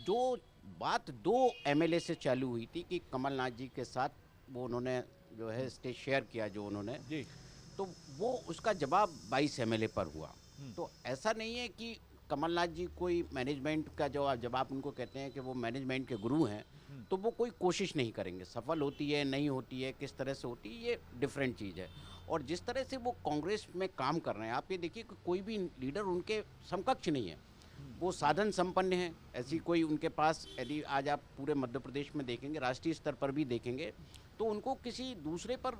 जो बात 2 एमएलए से चालू हुई थी कि कमलनाथ जी के साथ वो उन्होंने जो है स्टेज शेयर किया जो उन्होंने जी, तो वो उसका जवाब 22 एमएलए पर हुआ। तो ऐसा नहीं है कि कमलनाथ जी कोई मैनेजमेंट का जब आप उनको कहते हैं कि वो मैनेजमेंट के गुरु हैं, तो वो कोई कोशिश नहीं करेंगे। सफल होती है नहीं होती है, किस तरह से होती है, ये डिफरेंट चीज़ है। और जिस तरह से वो कांग्रेस में काम कर रहे हैं, आप ये देखिए कि कोई भी लीडर उनके समकक्ष नहीं है। वो साधन संपन्न हैं, ऐसी कोई उनके पास, यदि आज आप पूरे मध्य प्रदेश में देखेंगे, राष्ट्रीय स्तर पर भी देखेंगे, तो उनको किसी दूसरे पर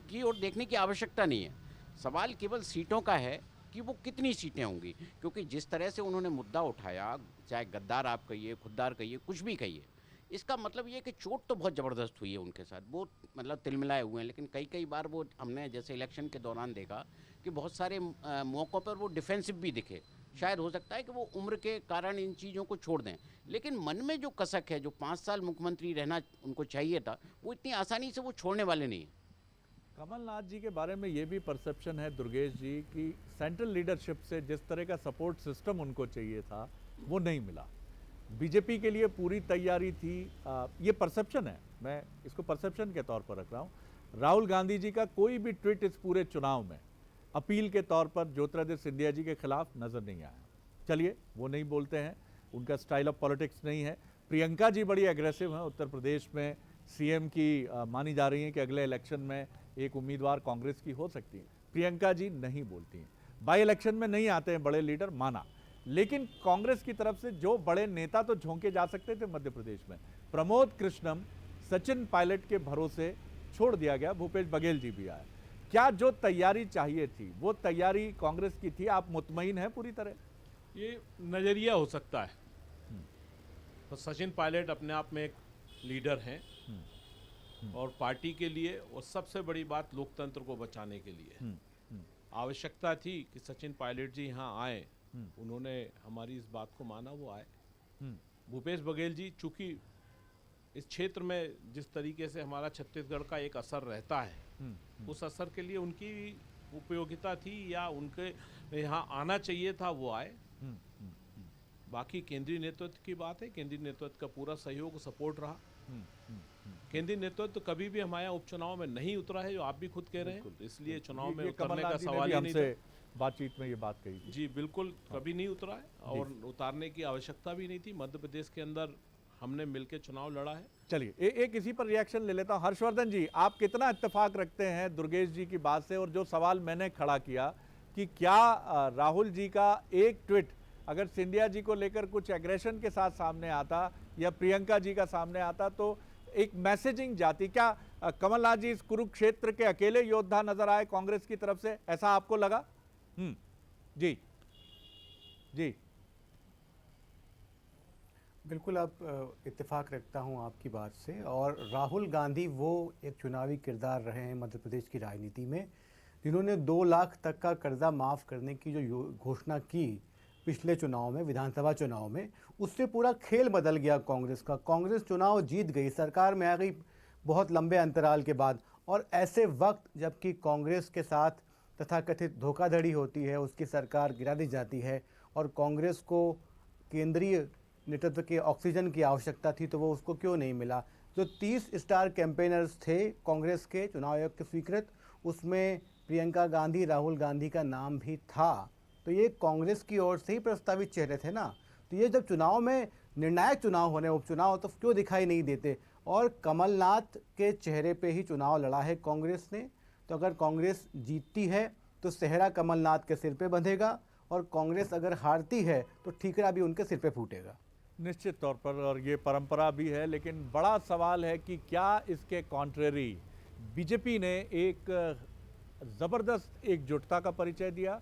की ओर देखने की आवश्यकता नहीं है। सवाल केवल सीटों का है कि वो कितनी सीटें होंगी, क्योंकि जिस तरह से उन्होंने मुद्दा उठाया, चाहे गद्दार आप कहिए, खुद्दार कहिए, कुछ भी कहिए, इसका मतलब ये कि चोट तो बहुत ज़बरदस्त हुई है उनके साथ, वो मतलब तिलमिलाए हुए हैं। लेकिन कई बार वो हमने जैसे इलेक्शन के दौरान देखा कि बहुत सारे मौक़ों पर वो डिफेंसिव भी दिखे। शायद हो सकता है कि वो उम्र के कारण इन चीज़ों को छोड़ दें, लेकिन मन में जो कसक है, जो 5 साल मुख्यमंत्री रहना उनको चाहिए था, वो इतनी आसानी से वो छोड़ने वाले नहीं हैं। कमलनाथ जी के बारे में ये भी परसेप्शन है दुर्गेश जी कि सेंट्रल लीडरशिप से जिस तरह का सपोर्ट सिस्टम उनको चाहिए था वो नहीं मिला। बीजेपी के लिए पूरी तैयारी थी, ये परसेप्शन है, मैं इसको परसेप्शन के तौर पर रख रहा हूँ। राहुल गांधी जी का कोई भी ट्वीट इस पूरे चुनाव में अपील के तौर पर ज्योतिरादित्य सिंधिया जी के खिलाफ नजर नहीं आया। चलिए वो नहीं बोलते हैं, उनका स्टाइल ऑफ पॉलिटिक्स नहीं है। प्रियंका जी बड़ी एग्रेसिव हैं, उत्तर प्रदेश में सीएम की मानी जा रही हैं कि अगले इलेक्शन में एक उम्मीदवार कांग्रेस की हो सकती है। प्रियंका जी नहीं बोलती हैं, बाई इलेक्शन में नहीं आते हैं बड़े लीडर, माना, लेकिन कांग्रेस की तरफ से जो बड़े नेता तो झोंके जा सकते थे मध्य प्रदेश में, प्रमोद कृष्णम, सचिन पायलट के भरोसे छोड़ दिया गया। भूपेश बघेल जी भी आए। क्या जो तैयारी चाहिए थी वो तैयारी कांग्रेस की थी? आप मुतमईन हैं पूरी तरह? ये नजरिया हो सकता है, तो सचिन पायलट अपने आप में एक लीडर हैं और पार्टी के लिए, और सबसे बड़ी बात लोकतंत्र को बचाने के लिए आवश्यकता थी कि सचिन पायलट जी यहाँ आए। उन्होंने हमारी इस बात को माना, वो आए। भूपेश बघेल जी, चूंकि इस क्षेत्र में जिस तरीके से हमारा छत्तीसगढ़ का एक असर रहता है, उस असर के लिए उनकी उपयोगिता थी या उनके यहाँ आना चाहिए था, वो आए। बाकी केंद्रीय नेतृत्व की बात है, केंद्रीय नेतृत्व का पूरा सहयोग सपोर्ट रहा। केंद्रीय नेतृत्व कभी भी हमारे उपचुनाव में नहीं उतरा है, जो आप भी खुद कह रहे हैं, इसलिए चुनाव में उतरने का सवाल ही नहीं था। बातचीत में ये बात कही जी, बिल्कुल कभी नहीं उतरा है और उतारने की आवश्यकता भी नहीं थी। मध्य प्रदेश के अंदर हमने मिलकर चुनाव लड़ा है। चलिए एक इसी पर रिएक्शन ले लेता हूं। हर्षवर्धन जी, आप कितना इत्तेफाक रखते हैं दुर्गेश जी की बात से? और जो सवाल मैंने खड़ा किया कि क्या राहुल जी का एक ट्वीट अगर सिंधिया जी को लेकर कुछ एग्रेशन के साथ सामने आता या प्रियंका जी का सामने आता तो एक मैसेजिंग जाती, क्या कमलनाथ जी इस कुरुक्षेत्र के अकेले योद्धा नजर आए कांग्रेस की तरफ से, ऐसा आपको लगा? जी जी बिल्कुल, आप इत्तेफाक रखता हूं आपकी बात से। और राहुल गांधी वो एक चुनावी किरदार रहे हैं मध्य प्रदेश की राजनीति में, जिन्होंने 2 लाख तक का कर्जा माफ़ करने की जो घोषणा की पिछले चुनाव में, विधानसभा चुनाव में, उससे पूरा खेल बदल गया कांग्रेस का। कांग्रेस चुनाव जीत गई, सरकार में आ गई बहुत लंबे अंतराल के बाद। और ऐसे वक्त जबकि कांग्रेस के साथ तथाकथित धोखाधड़ी होती है, उसकी सरकार गिरा दी जाती है और कांग्रेस को केंद्रीय नेतृत्व के ऑक्सीजन की आवश्यकता थी, तो वो उसको क्यों नहीं मिला? जो 30 स्टार कैंपेनर्स थे कांग्रेस के चुनाव आयोग के स्वीकृत, उसमें प्रियंका गांधी, राहुल गांधी का नाम भी था। तो ये कांग्रेस की ओर से ही प्रस्तावित चेहरे थे ना। तो ये जब चुनाव में निर्णायक चुनाव होने, उपचुनाव, तो क्यों दिखाई नहीं देते? और कमलनाथ के चेहरे पे ही चुनाव लड़ा है कांग्रेस ने। तो अगर कांग्रेस जीतती है तो सेहरा कमलनाथ के सिर पे बंधेगा, और कांग्रेस अगर हारती है तो ठीकरा भी उनके सिर पे फूटेगा। निश्चित तौर पर, और ये परंपरा भी है। लेकिन बड़ा सवाल है कि क्या इसके कॉन्ट्रेरी बीजेपी ने एक ज़बरदस्त एकजुटता का परिचय दिया,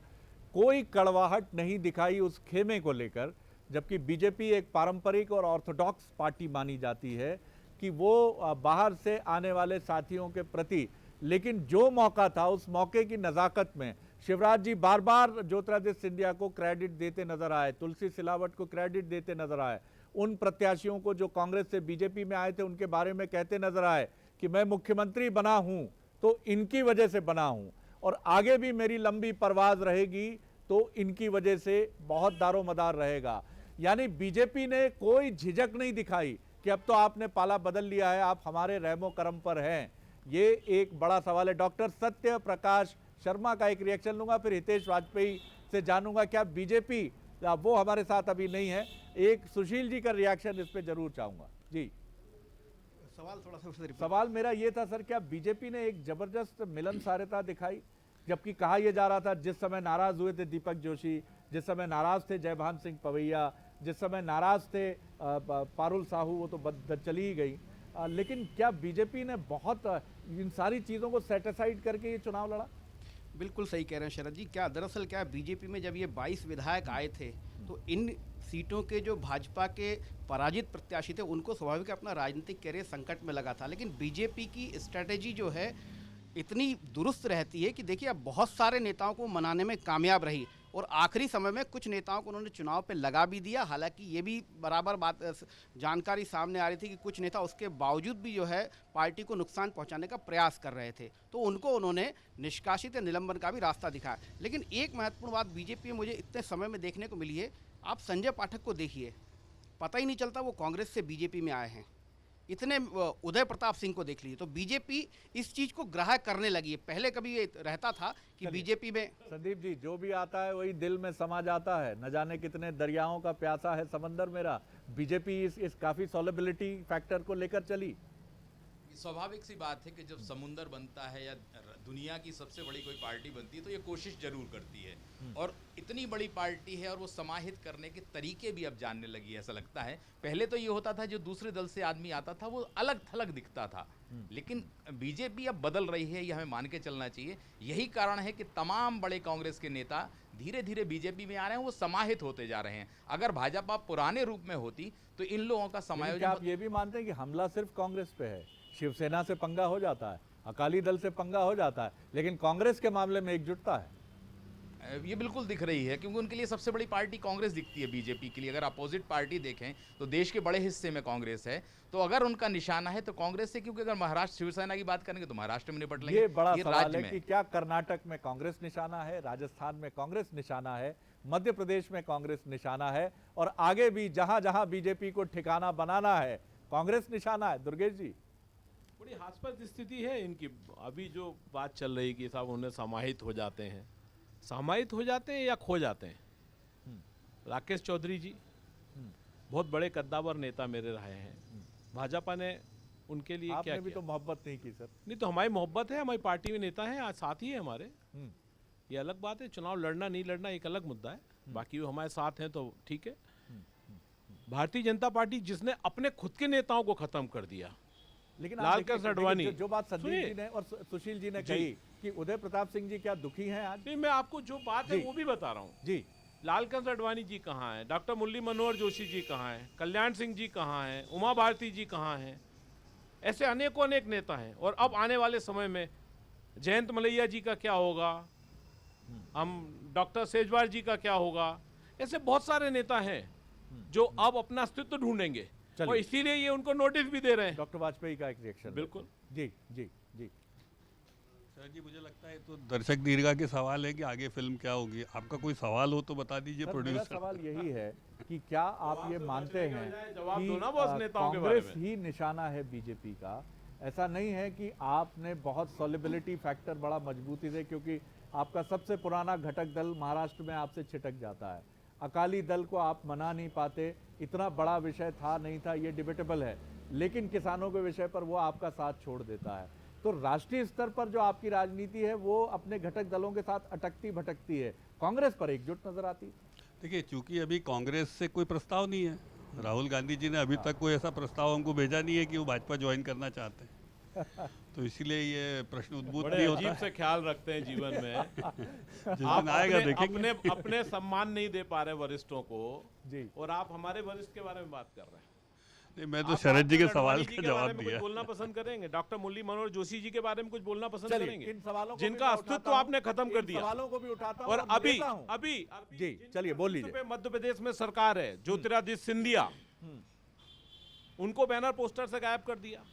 कोई कड़वाहट नहीं दिखाई उस खेमे को लेकर, जबकि बीजेपी एक पारंपरिक और ऑर्थोडॉक्स पार्टी मानी जाती है कि वो बाहर से आने वाले साथियों के प्रति, लेकिन जो मौका था उस मौके की नज़ाकत में शिवराज जी बार बार ज्योतिरादित्य सिंधिया को क्रेडिट देते नजर आए, तुलसी सिलावट को क्रेडिट देते नजर आए, उन प्रत्याशियों को जो कांग्रेस से बीजेपी में आए थे उनके बारे में कहते नजर आए कि मैं मुख्यमंत्री बना हूं तो इनकी वजह से बना हूं और आगे भी मेरी लंबी परवाज रहेगी तो इनकी वजह से बहुत दारोमदार रहेगा। यानी बीजेपी ने कोई झिझक नहीं दिखाई कि अब तो आपने पाला बदल लिया है, आप हमारे रहमो करम पर हैं। ये एक बड़ा सवाल है। डॉक्टर सत्य प्रकाश शर्मा का एक रिएक्शन लूंगा, फिर हितेश वाजपेयी से जानूंगा क्या बीजेपी, वो हमारे साथ अभी नहीं है, एक सुशील जी का रिएक्शन इस पे जरूर चाहूंगा। जी सवाल थोड़ा सा सवाल मेरा ये था सर, क्या बीजेपी ने एक जबरदस्त मिलनसारता दिखाई, जबकि कहा यह जा रहा था जिस समय नाराज हुए थे दीपक जोशी, जिस समय नाराज थे जयभान सिंह पवैया, जिस समय नाराज थे पारुल साहू, वो तो चली ही गई, लेकिन क्या बीजेपी ने बहुत इन सारी चीजों को सेटिसाइड करके ये चुनाव लड़ा? बिल्कुल सही कह रहे हैं शरद जी। क्या दरअसल क्या बीजेपी में जब ये 22 विधायक आए थे तो इन सीटों के जो भाजपा के पराजित प्रत्याशी थे उनको स्वाभाविक अपना राजनीतिक कैरियर संकट में लगा था, लेकिन बीजेपी की स्ट्रेटेजी जो है इतनी दुरुस्त रहती है कि देखिए अब बहुत सारे नेताओं को मनाने में कामयाब रही और आखिरी समय में कुछ नेताओं को उन्होंने चुनाव पे लगा भी दिया। हालांकि ये भी बराबर बात जानकारी सामने आ रही थी कि कुछ नेता उसके बावजूद भी जो है पार्टी को नुकसान पहुंचाने का प्रयास कर रहे थे, तो उनको उन्होंने निष्कासित या निलंबन का भी रास्ता दिखाया। लेकिन एक महत्वपूर्ण बात बीजेपी में मुझे इतने समय में देखने को मिली है, आप संजय पाठक को देखिए, पता ही नहीं चलता वो कांग्रेस से बीजेपी में आए हैं। इतने उदय प्रताप सिंह को देख लीजिए, तो बीजेपी इस चीज को ग्राह्य करने लगी है। पहले कभी ये रहता था कि बीजेपी में संदीप जी जो भी आता है वही दिल में समा जाता है, न जाने कितने दरियाओं का प्यासा है समंदर मेरा। बीजेपी इस काफी सॉलिबिलिटी फैक्टर को लेकर चली। स्वाभाविक सी बात है कि जब समुंदर बनता है या दुनिया की सबसे बड़ी कोई पार्टी बनती है तो ये कोशिश जरूर करती है, और इतनी बड़ी पार्टी है और वो समाहित करने के तरीके भी अब जानने लगी है, ऐसा लगता है। पहले तो ये होता था जो दूसरे दल से आदमी आता था वो अलग थलग दिखता था, लेकिन बीजेपी अब बदल रही है, ये हमें मान के चलना चाहिए। यही कारण है कि तमाम बड़े कांग्रेस के नेता धीरे धीरे बीजेपी में आ रहे हैं, वो समाहित होते जा रहे हैं। अगर भाजपा पुराने रूप में होती तो इन लोगों का समायोजन। आप ये भी मानते हैं कि हमला सिर्फ कांग्रेस पे है, शिवसेना से पंगा हो जाता है, अकाली दल से पंगा हो जाता है, लेकिन कांग्रेस के मामले में एकजुटता है? ये बिल्कुल दिख रही है, क्योंकि उनके लिए सबसे बड़ी पार्टी कांग्रेस दिखती है बीजेपी के लिए। अगर अपोजिट पार्टी देखें तो देश के बड़े हिस्से में कांग्रेस है, तो अगर उनका निशाना है तो कांग्रेस से, क्योंकि अगर महाराष्ट्र शिवसेना की बात करेंगे तो महाराष्ट्र में निपट लेंगे। ये बड़ा सवाल है कि क्या कर्नाटक में कांग्रेस निशाना है, राजस्थान में कांग्रेस निशाना है, मध्य प्रदेश में कांग्रेस निशाना है, और आगे भी जहां जहां बीजेपी को ठिकाना बनाना है कांग्रेस निशाना है। दुर्गेश जी बड़ी हास्पद स्थिति है इनकी। अभी जो बात चल रही कि साहब उन्हें समाहित हो जाते हैं, समाहित हो जाते हैं या खो जाते हैं। राकेश चौधरी जी बहुत बड़े कद्दावर नेता मेरे रहे हैं, भाजपा ने उनके लिए क्या किया? भी तो मोहब्बत नहीं की सर। नहीं तो हमारी मोहब्बत है, हमारी पार्टी में नेता हैं, आज साथी है हमारे, ये अलग बात है। चुनाव लड़ना नहीं लड़ना एक अलग मुद्दा है, बाकी वो हमारे साथ हैं तो ठीक है। भारतीय जनता पार्टी जिसने अपने खुद के नेताओं को खत्म कर दिया, लेकिन लालकृष्ण अडवाणी, जो बात संदीप जी ने और सुशील जी ने कही कि उदय प्रताप सिंह जी क्या दुखी हैं आज? नहीं, मैं आपको जो बात है वो भी बता रहा हूँ जी। लालकृष्ण अडवाणी जी कहाँ हैं, डॉक्टर मुरली मनोहर जोशी जी कहाँ हैं, कल्याण सिंह जी कहाँ हैं, उमा भारती जी कहाँ हैं, ऐसे अनेकों अनेक नेता हैं। और अब आने वाले समय में जयंत मलैया जी का क्या होगा, हम डॉक्टर सेजवार जी का क्या होगा, ऐसे बहुत सारे नेता हैं जो अब अपना अस्तित्व ढूंढेंगे, और इसीलिए ये उनको नोटिस भी दे रहे हैं। डॉक्टर वाजपेयी का एक रिएक्शन। बिल्कुल जी जी जी सर जी, मुझे लगता है तो दर्शक दीर्घा के सवाल है कि आगे फिल्म क्या होगी। आपका कोई सवाल हो तो बता दीजिए प्रोड्यूसर। सवाल यही है कि क्या आप ये मानते हैं कि कांग्रेस कांग्रेस ही निशाना है बीजेपी का? ऐसा नहीं है कि आपने बहुत सॉलिबिलिटी फैक्टर बड़ा मजबूती से, क्योंकि आपका सबसे पुराना घटक दल महाराष्ट्र में आपसे छिटक जाता है, अकाली दल को आप मना नहीं पाते, इतना बड़ा विषय था नहीं था ये डिबेटेबल है, लेकिन किसानों के विषय पर वो आपका साथ छोड़ देता है। तो राष्ट्रीय स्तर पर जो आपकी राजनीति है वो अपने घटक दलों के साथ अटकती भटकती है, कांग्रेस पर एकजुट नजर आती। देखिए, चूंकि अभी कांग्रेस से कोई प्रस्ताव नहीं है, राहुल गांधी जी ने अभी तक कोई ऐसा प्रस्ताव हमको भेजा नहीं है कि वो भाजपा ज्वाइन करना चाहते हैं, तो इसलिए ये प्रश्न उद्भूत नहीं होता। अजीब से ख्याल रखते हैं जीवन में। आप आएगा देखेंगे। अपने सम्मान नहीं दे पा रहे वरिष्ठों को जी, और आप हमारे वरिष्ठ के बारे में बात कर रहे हैं। नहीं, मैं तो शरद जी के सवाल का जवाब दिया। बोलना पसंद करेंगे, डॉक्टर मुरली मनोहर जोशी जी के बारे में कुछ बोलना पसंद करेंगे, इन सवालों को जिनका अस्तित्व आपने खत्म कर दिया। सवालों को भी उठाता और अभी जी चलिए बोल लीजिए। मध्य प्रदेश में सरकार है, ज्योतिरादित्य सिंधिया, उनको बैनर पोस्टर से गायब कर दिया।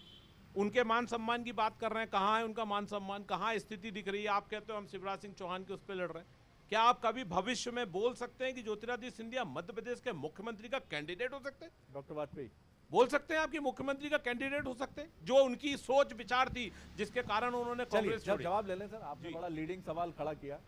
उनके मान सम्मान की बात कर रहे हैं, कहाँ है उनका मान सम्मान, कहाँ स्थिति दिख रही है? आप कहते हो हम शिवराज सिंह चौहान के उस पर लड़ रहे हैं। क्या आप कभी भविष्य में बोल सकते हैं कि ज्योतिरादित्य सिंधिया मध्य प्रदेश के मुख्यमंत्री का कैंडिडेट हो सकते हैं? डॉक्टर वाजपेयी बोल सकते हैं आपके मुख्यमंत्री का कैंडिडेट हो सकते हैं, जो उनकी सोच विचार थी जिसके कारण उन्होंने कांग्रेस छोड़ी। जवाब ले लें सर, आपने बड़ा लीडिंग सवाल खड़ा किया।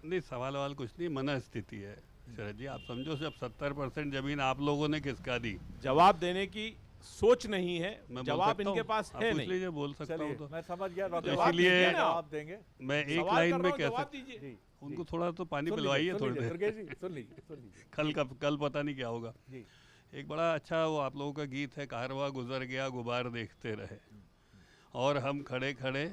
नहीं, सवाल कुछ नहीं, मनस्थिति है शरद जी। आप समझो जब 70% जमीन आप लोगों ने किसका दी, जवाब देने की सोच नहीं है, जवाब इनके पास है नहीं। इसलिए बोल सकता हूँ तो मैं समझ गया, इसलिए जवाब देंगे। मैं एक लाइन में कह सकता, उनको थोड़ा तो पानी पिलवाइए थोड़ी देर, कल पता नहीं क्या होगा। एक बड़ा अच्छा वो आप लोगों का गीत है, कारवां गुजर गया गुबार देखते रहे, और हम खड़े खड़े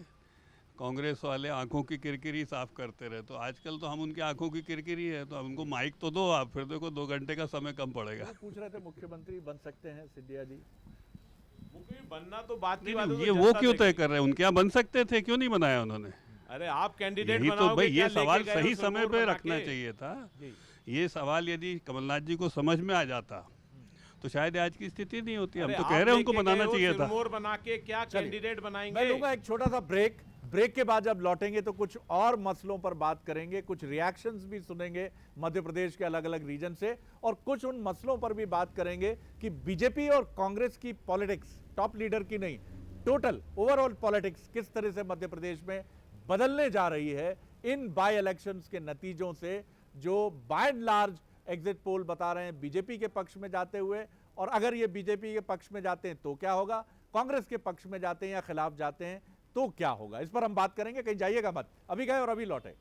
कांग्रेस वाले आंखों की किरकिरी साफ करते रहे। तो आजकल तो हम उनकी आंखों की किरकिरी है, तो उनको माइक तो दो आप, फिर देखो 2 घंटे का समय कम पड़ेगा। पूछ रहे थे मुख्यमंत्री बन सकते हैं सिंधिया जी? मुख्यमंत्री बनना तो बात की बात है, ये वो क्यों तय कर रहे हैं? उनके यहाँ बन सकते थे, क्यों नहीं बनाया उन्होंने? अरे आप कैंडिडेट बनाओगे, तो भाई ये सवाल सही समय पे रखना चाहिए था। ये सवाल यदि कमलनाथ जी को समझ में आ जाता तो शायद आज की स्थिति नहीं होती। हम तो कह रहे हैं उनको बनाना चाहिए था। बना के क्या कैंडिडेट बनाएंगे? मैं लूंगा एक छोटा सा ब्रेक के बाद जब लौटेंगे तो कुछ और मसलों पर बात करेंगे, कुछ रिएक्शंस भी सुनेंगे मध्य प्रदेश के अलग अलग रीजन से, और कुछ उन मसलों पर भी बात करेंगे कि बीजेपी और कांग्रेस की पॉलिटिक्स, टॉप लीडर की नहीं, टोटल ओवरऑल पॉलिटिक्स किस तरह से मध्य प्रदेश में बदलने जा रही है इन बाय इलेक्शंस के नतीजों से, जो by and large exit poll बता रहे हैं बीजेपी के पक्ष में जाते हुए। और अगर ये बीजेपी के पक्ष में जाते हैं तो क्या होगा, कांग्रेस के पक्ष में जाते हैं या खिलाफ जाते हैं तो क्या होगा, इस पर हम बात करेंगे। कहीं जाइएगा मत, अभी गए और अभी लौटे।